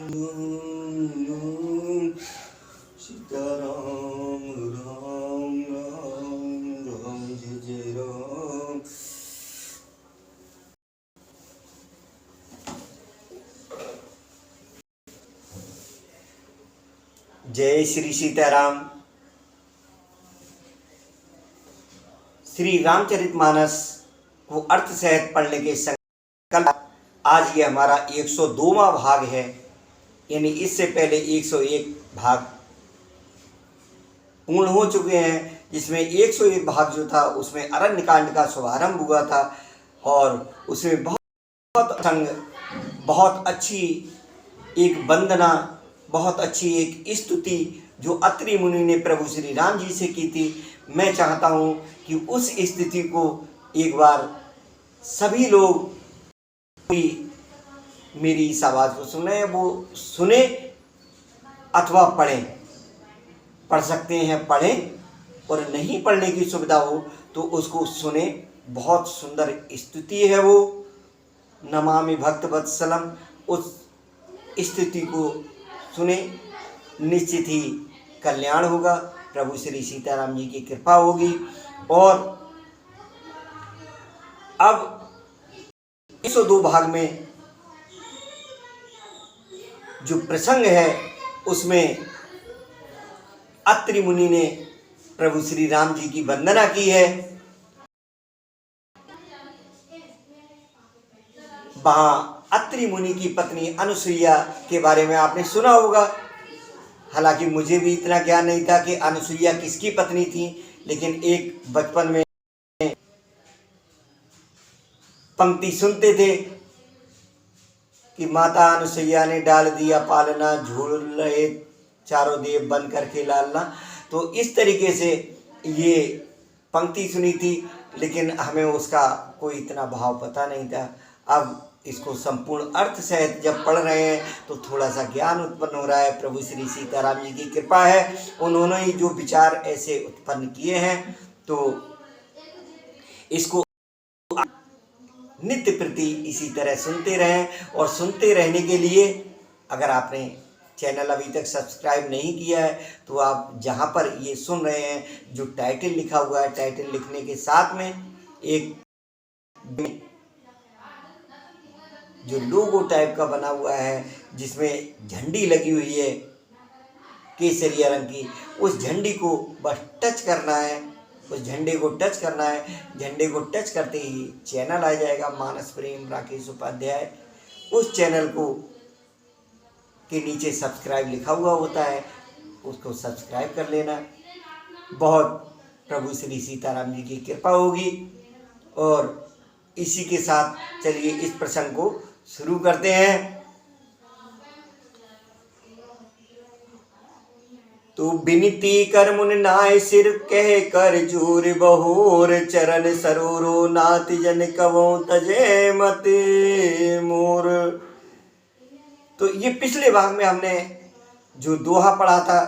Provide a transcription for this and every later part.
सीताराम राम राम राम जय जय राम। जय श्री सीताराम। श्री रामचरितमानस को अर्थ सहित पढ़ने के संकल्प आज ये हमारा 102वां भाग है, यानी इससे पहले 101 भाग पूर्ण हो चुके हैं, जिसमें 101 भाग जो था उसमें अरण्यकांड का शुभारंभ हुआ था और उसमें बहुत अच्छी एक वंदना, बहुत अच्छी एक स्तुति जो अत्रि मुनि ने प्रभु श्री राम जी से की थी। मैं चाहता हूँ कि उस स्थिति को एक बार सभी लोग मेरी इस आवाज़ को सुने, वो सुने अथवा पढ़ें, पढ़ सकते हैं पढ़ें, और नहीं पढ़ने की सुविधा हो तो उसको सुने। बहुत सुंदर स्तुति है वो, नमामि भक्त वत्सलम। उस स्तुति को सुने, निश्चित ही कल्याण होगा, प्रभु श्री सीताराम जी की कृपा होगी। और अब 102 भाग में जो प्रसंग है उसमें अत्रि मुनि ने प्रभु श्री राम जी की वंदना की है। वहां अत्रि मुनि की पत्नी अनुसुईया के बारे में आपने सुना होगा। हालांकि मुझे भी इतना ज्ञान नहीं था कि अनुसुईया किसकी पत्नी थी, लेकिन एक बचपन में पंक्ति सुनते थे कि माता अनुसुईया ने डाल दिया पालना, झूल रहे चारों देव बन करके लालना। तो इस तरीके से ये पंक्ति सुनी थी, लेकिन हमें उसका कोई इतना भाव पता नहीं था। अब इसको संपूर्ण अर्थ सहित जब पढ़ रहे हैं तो थोड़ा सा ज्ञान उत्पन्न हो रहा है। प्रभु श्री सीताराम जी की कृपा है, उन्होंने ही जो विचार ऐसे उत्पन्न किए हैं, तो इसको नित्य प्रति इसी तरह सुनते रहें। और सुनते रहने के लिए अगर आपने चैनल अभी तक सब्सक्राइब नहीं किया है तो आप जहां पर ये सुन रहे हैं जो टाइटल लिखा हुआ है, टाइटल लिखने के साथ में एक जो लोगो टाइप का बना हुआ है जिसमें झंडी लगी हुई है केसरिया रंग की, उस झंडी को बस टच करना है, उस झंडे को टच करना है। झंडे को टच करते ही चैनल आ जाएगा मानस प्रेम राकेश उपाध्याय। उस चैनल को के नीचे सब्सक्राइब लिखा हुआ होता है, उसको सब्सक्राइब कर लेना। बहुत प्रभु श्री सीताराम जी की कृपा होगी। और इसी के साथ चलिए इस प्रसंग को शुरू करते हैं। तो बिनती कर मुन नाय सिर कह कर जोर बहोर, चरण सरोरो नाथ जन कवो तजे मत मोर। तो ये पिछले भाग में हमने जो दोहा पढ़ा था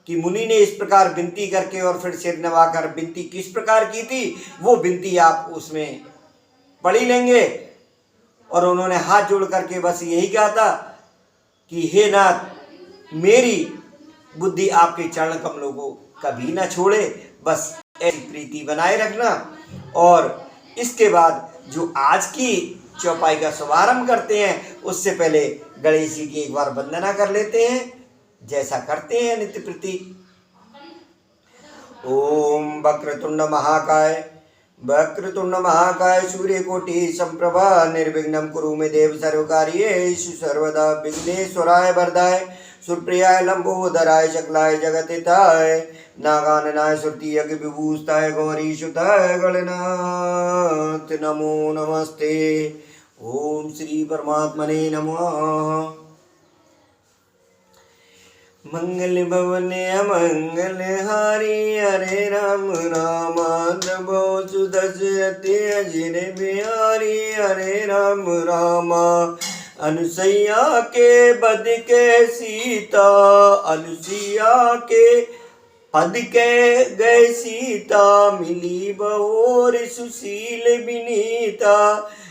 कि मुनि ने इस प्रकार विनती करके और फिर सिर नवाकर विनती किस प्रकार की थी, वो विनती आप उसमें पढ़ ही लेंगे। और उन्होंने हाथ जोड़ करके बस यही कहा था कि हे नाथ, मेरी बुद्धि आपके चरण कमलों को कभी ना छोड़े, बस ऐसी प्रीति बनाए रखना। और इसके बाद जो आज की चौपाई का शुभारंभ करते हैं उससे पहले गणेश जी की एक बार वंदना कर लेते हैं, जैसा करते हैं नित्य प्रति। ओम वक्रतुंड महाकाय, वक्रतुंड महाकाय सूर्यकोटि संप्रभा, निर्विघ्नं कुरु मे देव सर्वकार्येषु सर्वदा। विघ्नेश्वराय वरदाय सुरप्रियाय लंबोदराय शकलाय जगतिताय, नागाननाय श्रुति यज्ञ विभूषिताय गौरीसुताय गणनाथ नमो नमस्ते। ओम श्री परमात्मने नमः। मंगल भवन अमंगल हारी, हरे राम राम द्रवो सुदशरथि अजिर बिहारी, हरे राम राम। अनुसैया के बद के सीता, अनुसैया के पद के गए सीता, मिली बहोर सुशील विनीता,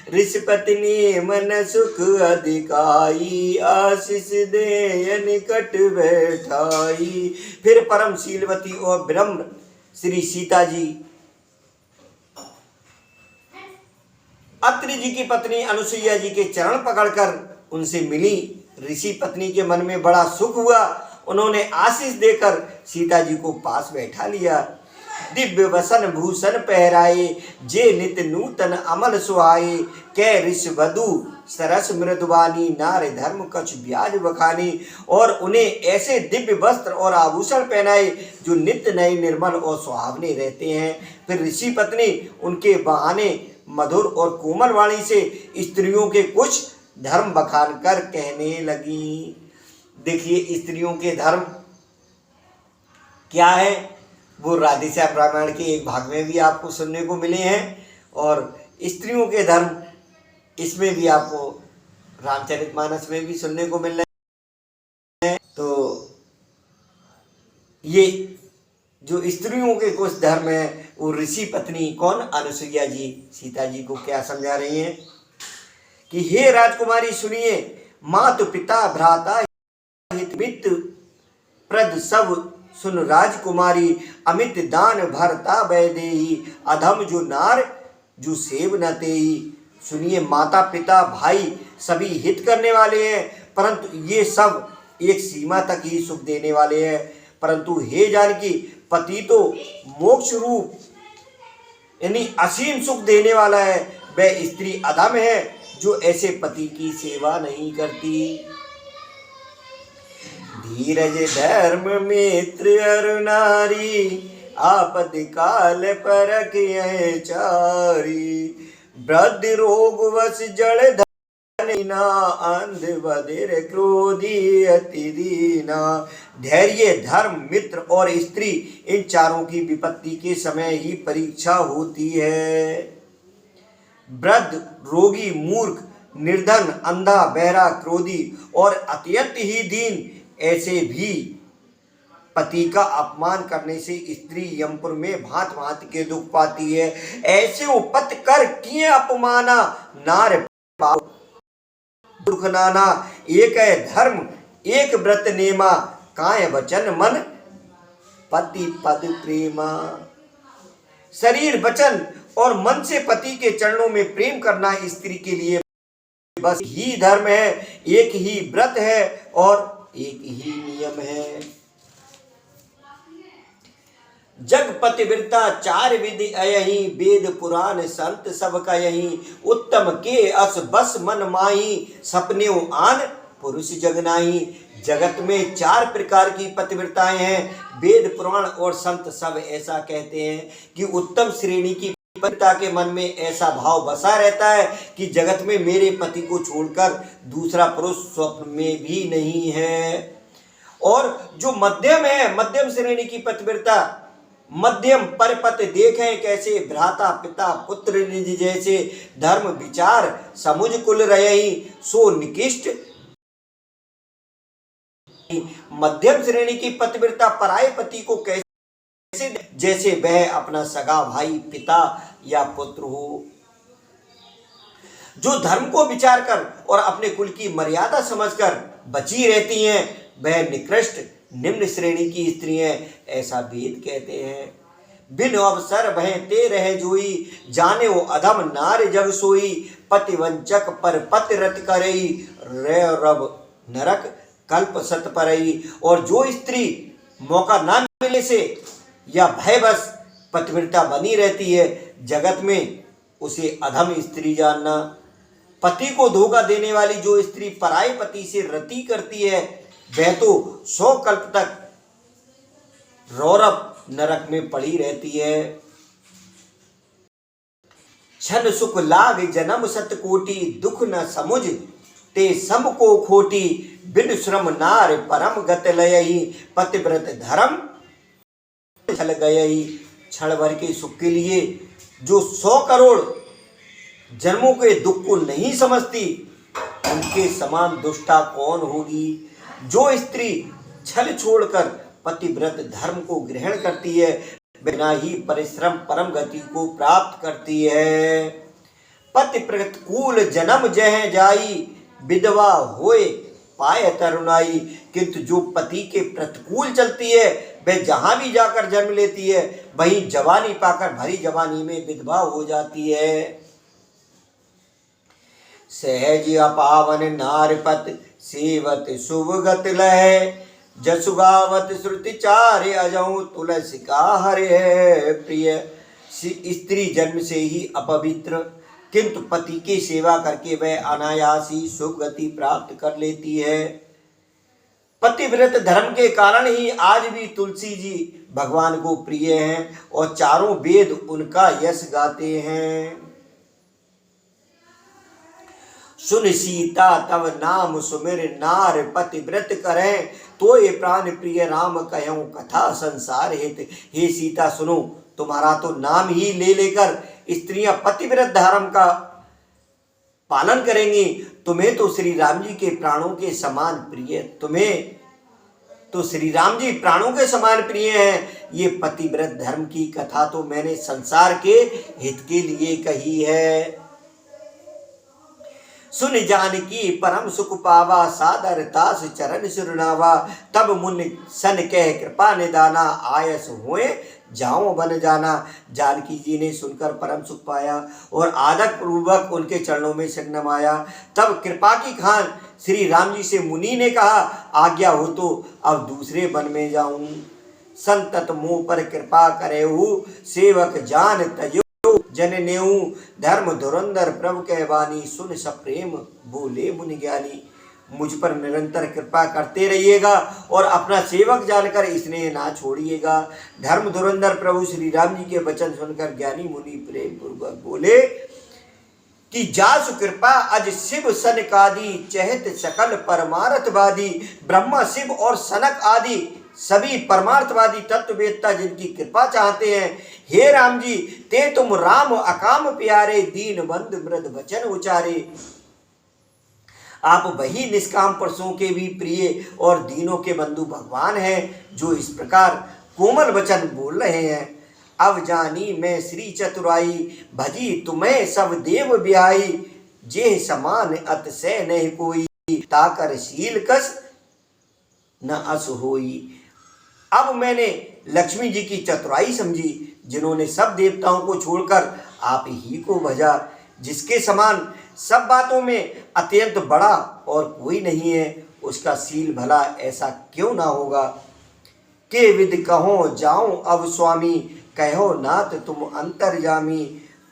ऋषि पत्नी मन सुख अधिकाई, आशीष दे निकट बैठाई। फिर परम शीलवती और ब्रह्म श्री सीता जी अत्रि जी की पत्नी अनुसुईया जी के चरण पकड़कर उनसे मिली। ऋषि पत्नी के मन में बड़ा सुख हुआ। उन्होंने आशीष देकर सीता जी को पास बैठा लिया। दिव्य वसन भूषण पहराए, जे नित नूतन अमल सुहाए। कै ऋष वधु सरस मृदुवानी, नार धर्म कछ ब्याज बखानी। और उन्हें ऐसे दिव्य वस्त्र और आभूषण पहनाए जो नित्य नए निर्मल और सुहावने रहते हैं। फिर ऋषि पत्नी उनके बहाने मधुर और कोमल वाणी से स्त्रियों के कुछ धर्म बखान कर कहने लगी। देखिए स्त्रियों के धर्म क्या है, वो राधेश्याम रामायण के एक भाग में भी आपको सुनने को मिले हैं, और स्त्रियों के धर्म इसमें भी आपको रामचरितमानस में भी सुनने को मिल रहे हैं। तो ये जो स्त्रियों के कुछ धर्म है, वो ऋषि पत्नी कौन, अनुसुईया जी सीता जी को क्या समझा रही हैं कि हे राजकुमारी सुनिए, मातु पिता भ्राता हित मित्र प्रद सब सुन राजकुमारी। अमित दान भरता वैदेही, अधम जो नार जो सेव न तेही। सुनिए, माता पिता भाई सभी हित करने वाले हैं, परंतु ये सब एक सीमा तक ही सुख देने वाले हैं। परंतु हे जानकी, पति तो मोक्ष रूप यानी असीम सुख देने वाला है। वह स्त्री अधम है जो ऐसे पति की सेवा नहीं करती। धीरज धर्म मित्र अरु नारी, आपद काल परख यह चारी। वृद्ध रोग वश जड़ धना, अंध बधिर क्रोधी अति दीना। धैर्य धर्म मित्र और स्त्री, इन चारों की विपत्ति के समय ही परीक्षा होती है। वृद्ध रोगी मूर्ख निर्धन अंधा बहरा क्रोधी और अत्यंत ही दीन, ऐसे भी पति का अपमान करने से स्त्री यमपुर में भांत भांत के दुख पाती है। ऐसे उपत कर किए अपमाना, नार दुख नाना। एक है धर्म एक व्रत नेमा, काय वचन मन पति पद प्रेमा। शरीर वचन और मन से पति के चरणों में प्रेम करना स्त्री के लिए बस ही धर्म है, एक ही व्रत है और एक ही नियम है। जग पतिव्रता चार विधि अयहि, वेद पुराण संत सब कयहि। उत्तम के अस बस मन माही, सपने आन पुरुष जग नाही। जगत में चार प्रकार की पतिव्रताएं हैं। वेद पुराण और संत सब ऐसा कहते हैं कि उत्तम श्रेणी की पतिव्रता के मन में ऐसा भाव बसा रहता है कि जगत में मेरे पति को छोड़कर दूसरा पुरुष स्वप्न में भी नहीं है। और जो मध्यम है, मध्यम श्रेणी की पतिव्रता, मध्यम परपत देखें कैसे, भ्राता पिता पुत्र निज जैसे। धर्म विचार समुझ कुल रही, सो निकृष्ट। मध्यम श्रेणी की पतिव्रता पराये पति को कैसे, जैसे वह अपना सगा भाई पिता या पुत्र हो। जो धर्म को विचार कर और अपने कुल की मर्यादा समझकर बची रहती हैं, वह निकृष्ट निम्न श्रेणी की स्त्री हैं, ऐसा वेद कहते हैं। बिन अवसर भय ते रह जोई, जाने वो अधम नार जग सोई। पतिवंचक पर पति रत करई, रब नरक कल्प सत परई। और जो स्त्री मौका ना मिलने से या भयवश पतिव्रता बनी रहती है, जगत में उसे अधम स्त्री जानना। पति को धोखा देने वाली जो स्त्री पराये पति से रति करती है, वह तो 100 कल्प तक रौरव नरक में पड़ी रहती है। क्षण सुख लाग जन्म सत कोटि, दुख न समुझ ते सम को खोटी। बिन श्रम नार परम गत लयहि, पतिव्रत धर्म छल गयहि। क्षण भर के सुख के लिए जो 100 करोड़ जन्मों के दुख को नहीं समझती, उनके समान दुष्टा कौन होगी। जो स्त्री छल छोड़कर पतिव्रत धर्म को ग्रहण करती है, बिना ही परिश्रम परम गति को प्राप्त करती है। पति प्रतिकूल जन्म जह जाई, विधवा होए पाए तरुणाई। किंतु जो पति के प्रतिकूल चलती है वह जहां भी जाकर जन्म लेती है वहीं जवानी पाकर भरी जवानी में विधवा हो जाती है। सहज अपावन नारपत सेवत शुभगत लह, जसु गावत श्रुति चार्य अजऊ तुलसी का हरे प्रिय। स्त्री जन्म से ही अपवित्र, किंतु पति की सेवा करके वह अनायास ही शुभ गति प्राप्त कर लेती है। पतिव्रत धर्म के कारण ही आज भी तुलसी जी भगवान को प्रिय हैं और चारों वेद उनका यश गाते हैं। सुन सीता तव नाम सुमिर, नार पतिव्रत करें तो ये प्राण प्रिय राम कहूं कथा संसार हित। हे सीता सुनो, तुम्हारा तो नाम ही ले लेकर स्त्रियां पतिव्रत धर्म का पालन करेंगी। तुम्हें तो श्री राम जी के प्राणों के समान प्रिय, तुम्हें तो श्री राम जी प्राणों के समान प्रिय हैं। ये पतिव्रत धर्म की कथा तो मैंने संसार के हित के लिए कही है। सुन जानकी परम सुख पावा, सादर तास चरण सुरनावा। तब मुनि सन कह कृपा निदाना, आयस हुए जाओ बन जाना। जानकी जी ने सुनकर परम सुख पाया और आदर पूर्वक उनके चरणों में शरण नमाया। तब कृपा की खान श्री राम जी से मुनि ने कहा, आज्ञा हो तो अब दूसरे वन में जाऊं। संतत मुँह पर कृपा करेहु, सेवक जान तजो जननेऊ। धर्म धुरंधर प्रभु कह वाणी, सुन सप्रेम बोले मुनि ज्ञानी। मुझ पर निरंतर कृपा करते रहिएगा और अपना सेवक जानकर स्नेह ना छोड़िएगा। धर्म धुरंधर प्रभु श्री राम जी के वचन सुनकर ज्ञानी मुनि प्रेम पूर्वक बोले कि जासु कृपा अज शिव सनकादि, चहत सकल परमार्थवादी। ब्रह्मा शिव और सनक आदि सभी परमार्थवादी तत्ववेत्ता जिनकी कृपा चाहते हैं, हे राम जी ते तुम राम अकाम प्यारे, दीन बंद मृद वचन उचारे। आप वही निष्काम पुरुषों के भी प्रिय और दीनों के बंधु भगवान हैं जो इस प्रकार कोमल वचन बोल रहे हैं। अब जानी मैं श्री चतुराई, भजी तुम्हें सब देव बिहाई। जे समान अत से नहीं कोई, ताकर शील कस न अस होई। अब मैंने लक्ष्मी जी की चतुराई समझी, जिन्होंने सब देवताओं को छोड़कर आप ही को भजा, जिसके समान सब बातों में अत्यंत बड़ा और कोई नहीं है। उसका शील भला ऐसा क्यों ना होगा। के विद कहो जाऊं अब स्वामी, कहो नाथ तुम अंतर्यामी।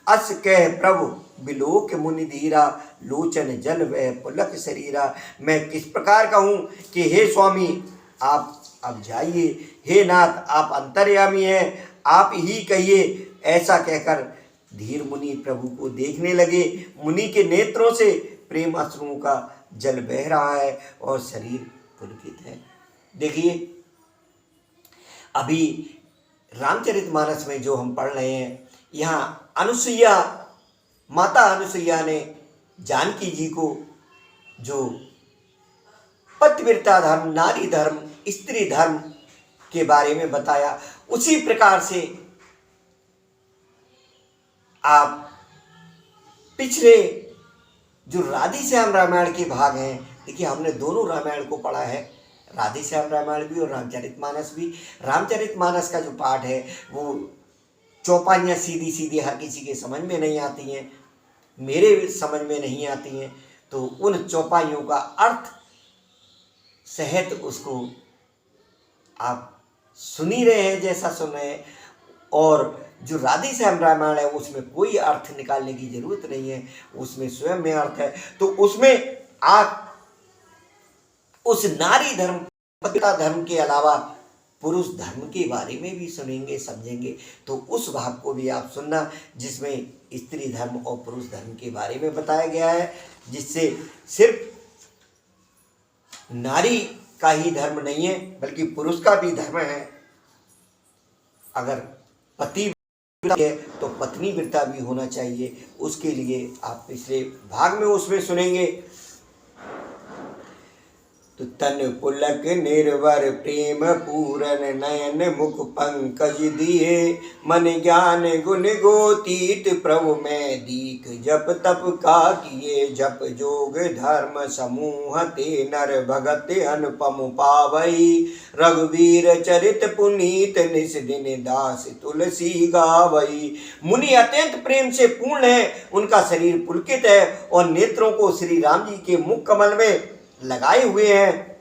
अस कह प्रभु बिलोक मुनि धीरा, लोचन जल वह पुलक शरीरा। मैं किस प्रकार कहूँ कि हे स्वामी आप अब जाइए, हे नाथ आप अंतर्यामी हैं, आप ही कहिए। ऐसा कहकर धीर मुनि प्रभु को देखने लगे। मुनि के नेत्रों से प्रेम अश्रुओं का जल बह रहा है और शरीर पुलकित है। देखिए अभी रामचरितमानस में जो हम पढ़ रहे हैं, यहाँ अनुसुईया माता अनुसुईया ने जानकी जी को जो पतिव्रता धर्म, नारी धर्म, स्त्री धर्म के बारे में बताया, उसी प्रकार से आप पिछले जो राधेश्याम रामायण के भाग हैं, देखिए हमने दोनों रामायण को पढ़ा है, राधेश्याम रामायण भी और रामचरितमानस भी। रामचरितमानस का जो पाठ है वो चौपाइयाँ सीधी सीधी हर किसी के समझ में नहीं आती हैं, मेरे समझ में नहीं आती हैं, तो उन चौपाइयों का अर्थ सहित उसको आप सुन ही रहे हैं जैसा सुन रहे हैं। और जो राधेश्याम रामायण है उसमें कोई अर्थ निकालने की जरूरत नहीं है, उसमें स्वयं में अर्थ है। तो उसमें आप उस नारी धर्म, पतिव्रता धर्म के अलावा पुरुष धर्म के बारे में भी सुनेंगे, समझेंगे। तो उस भाग को भी आप सुनना जिसमें स्त्री धर्म और पुरुष धर्म के बारे में बताया गया है, जिससे सिर्फ नारी का ही धर्म नहीं है बल्कि पुरुष का भी धर्म है। अगर पति है तो पत्नी व्रता भी होना चाहिए, उसके लिए आप पिछले भाग में उसमें सुनेंगे। तो तन पुलक निर्वर प्रेम पूरन नयन मुख पंकज दिए मन ज्ञान गुण गोतीत प्रभु में दीख जप तप का किए जप जोग धर्म समूह ते नर भगत अनुपम पावई रघुवीर चरित पुनीत निस दिन दास तुलसी गावई। मुनि अत्यंत प्रेम से पूर्ण है, उनका शरीर पुलकित है और नेत्रों को श्री राम जी के मुख कमल में लगाए हुए हैं।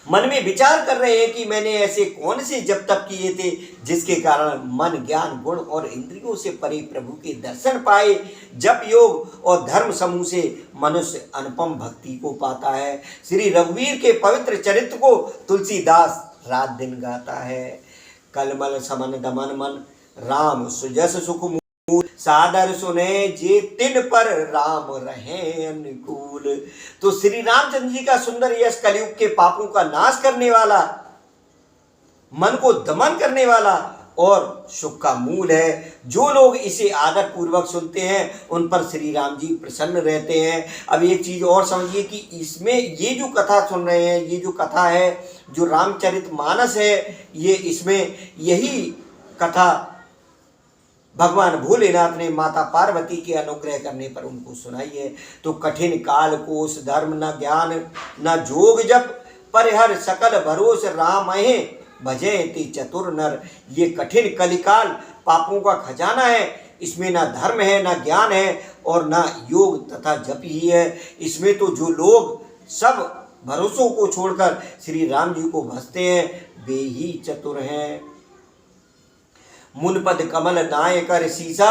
मन में विचार कर रहे हैं कि मैंने ऐसे कौन से जप तप किए थे जिसके कारण मन ज्ञान गुण और इंद्रियों से परे प्रभु के दर्शन पाए। जप योग और धर्म समूह से मनुष्य अनुपम भक्ति को पाता है। श्री रघुवीर के पवित्र चरित्र को तुलसीदास रात दिन गाता है। कलमल समन दमन मन राम सुजस सुख सादर सुने जे तिन पर राम रहे अनुकूल। तो श्री रामचंद्र जी का सुंदर यश कलयुग के पापों का नाश करने वाला, मन को दमन करने वाला और सुख का मूल है। जो लोग इसे आदर पूर्वक सुनते हैं उन पर श्री राम जी प्रसन्न रहते हैं। अब एक चीज और समझिए कि इसमें ये जो कथा सुन रहे हैं, ये जो कथा है, जो रामचरितमानस है, ये इसमें यही कथा भगवान भोलेनाथ ने माता पार्वती के अनुग्रह करने पर उनको सुनाई है। तो कठिन काल कोस धर्म न ज्ञान न जोग जप परिहर सकल भरोस रामहे भजयति चतुर नर। ये कठिन कलिकाल पापों का खजाना है, इसमें ना धर्म है, ना ज्ञान है और ना योग तथा जप ही है। इसमें तो जो लोग सब भरोसों को छोड़कर श्री राम जी को भजते हैं वे ही चतुर हैं। मुनपद कमल नाय कर सीसा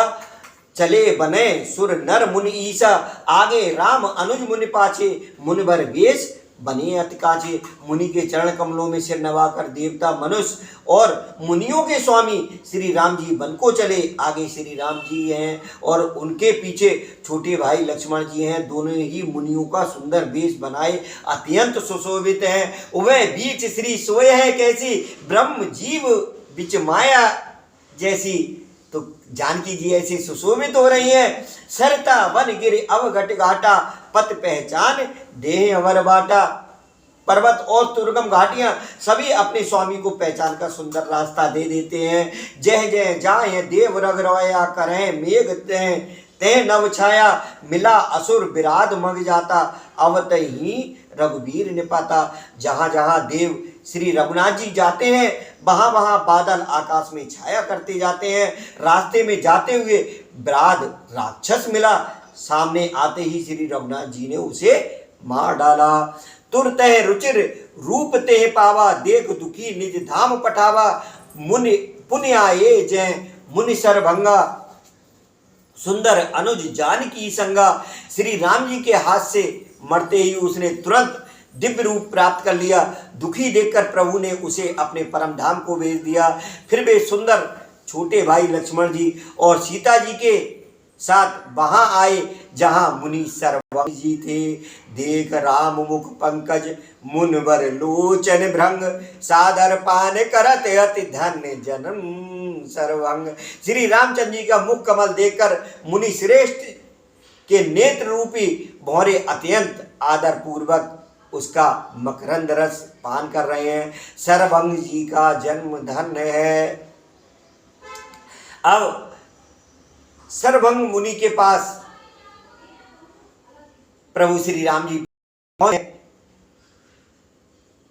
चले बने सुर नर मुनि ईसा। आगे राम अनुज मुनि पाछे मुनिवर वेश बने अति काछे। मुनि के चरण कमलों में सिर नवाकर देवता मनुष्य और मुनियों के स्वामी श्री राम जी वन को चले। आगे श्री राम जी हैं और उनके पीछे छोटे भाई लक्ष्मण जी हैं। दोनों ही मुनियों का सुंदर वेश बनाए अत्यंत सुशोभित हैं। उभय बीच श्री सोए है कैसी ब्रह्म जीव बिच माया जैसी। तो जानकी जी ऐसी सुशोभित हो रही हैं। सरता वन गिर अवघट घाटा पत पहचान देह अवर बाटा। पर्वत और दुर्गम घाटियां सभी अपने स्वामी को पहचान कर सुंदर रास्ता दे देते हैं। जय जय जाए देव रग रोया करें मेघ तय नव छाया मिला असुर विराध मग जाता अवत ही रघुवीर निपाता। जहाँ जहाँ देव श्री रघुनाथ जी जाते हैं वहाँ वहाँ बादल आकाश में छाया करते जाते हैं। रास्ते में जाते हुए विराध राक्षस मिला, सामने आते ही श्री रघुनाथ जी ने उसे मार डाला। तुरतः रुचिर रूप ते पावा देख दुखी निज धाम पठावा। मुनि पुण्य आए जय मुनि सरभंगा सुंदर अनुज जानकी संगा। श्री राम जी के हाथ से मरते ही उसने तुरंत दिव्य रूप प्राप्त कर लिया। दुखी देखकर प्रभु ने उसे अपने परम धाम को भेज दिया। फिर वे सुंदर छोटे भाई लक्ष्मण जी और सीता जी के साथ वहां आए जहां मुनि सर्वज्ञ जी थे। देख राम मुख पंकज मुनवर लोचन भ्रंग सादर पान करत अति धन्य जन्म सर्वंग। श्री रामचंद्र जी का मुख कमल देखकर मुनि श्रेष्ठ के नेत्र रूपी भौरे अत्यंत आदर पूर्वक उसका मकरंद रस पान कर रहे हैं। सर्वंग जी का जन्म धन्य है। अब सर्वंग मुनि के पास प्रभु श्री राम जी पहुंचे।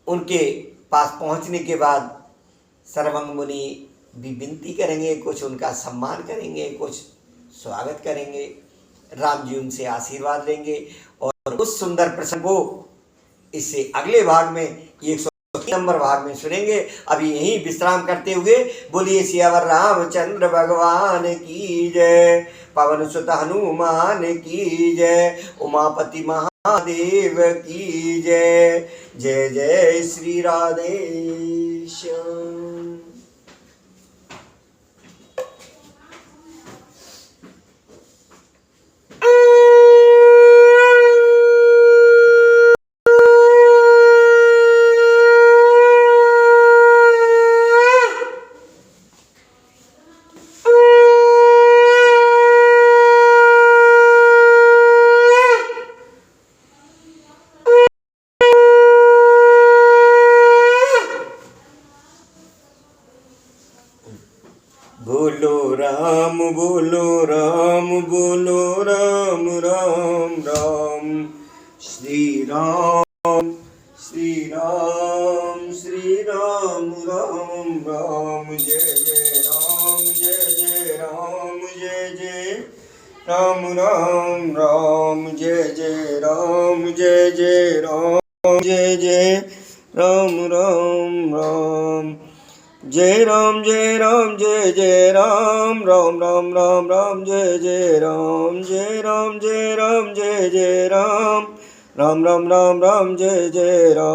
उनके पास पहुंचने के बाद सर्वंग मुनि भी विनती करेंगे, कुछ उनका सम्मान करेंगे, कुछ स्वागत करेंगे। राम जी उनसे आशीर्वाद लेंगे और उस सुंदर प्रसंग को इससे अगले भाग में 103 नंबर भाग में सुनेंगे। अभी यहीं विश्राम करते हुए बोलिए सियावर रामचंद्र भगवान की जय, पवन सुत हनुमान की जय, उमापति महादेव की जय। जय जय श्री राधेश्याम। राम राम राम श्री राम श्री राम श्री राम राम राम जय जय राम जय जय राम जय जय राम राम राम जय जय राम जय जय राम जय जय राम राम राम जय राम जय राम जय जय राम राम राम राम राम जय जय राम जय राम जय राम जय जय राम राम राम राम राम जय जय राम।